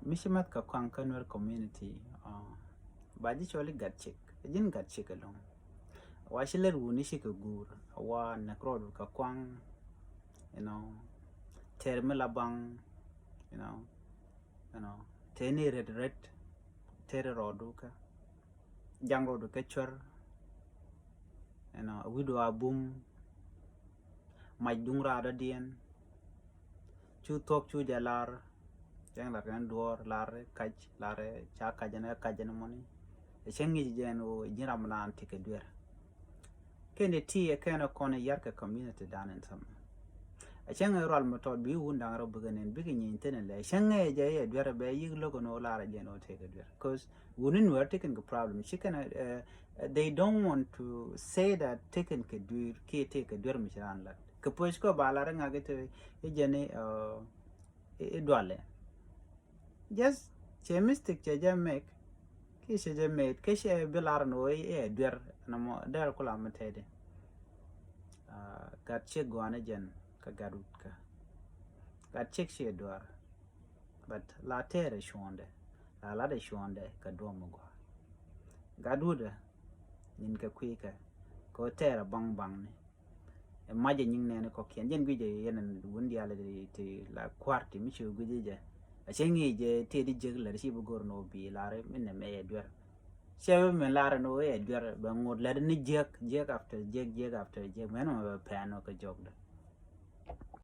Mishimat ka Kankanwer community, Baji Choli Gatchik, Jin Gatchik alone. Washiler Wunishika Gur, Awa Nakrodu Kakwang, you know, Termela Bang, you know, Teni Red, Terror Roduka, Jango du Ketcher, you know, Widow Abum, Mike Dungra Radian, Chu Talk Chu Jalar, Jang Laran Dwar, Lare, Kaj, Lare, Chakajana, Kajanamoni, a Shangi Jan or Jiramlan take a deer. Can the tea a kind of corner Yarka community down in some. A Shanga roll method be wound down a beginning internally. Shanga Jay, a dear bay, you look on all Lara Jan or take a deer. Because wouldn't were taking the problem. She can, they don't want to say that taken could do, take a deer Michiran. Kapushko Balarang I get a jenny, dwale. Just a mistake Jam make. Kisha made, Kisha Bilarno, a dear, no more, there colamatede. Got check guanajan, Kagarutka. Got check she door. But la terre shonde, la lade shonde, Kadomogua. Gaduda, Ninka quicker, go terra bang bang. Imagine yin nene cocky and yen guide and windy alley to la quarti, Michu Gudija. A shangy je teddy jiggle, she will go no be lare in the may dwell. Seven men lara no way, but would let any jerk after jerk after jerk, man of a pan or a job.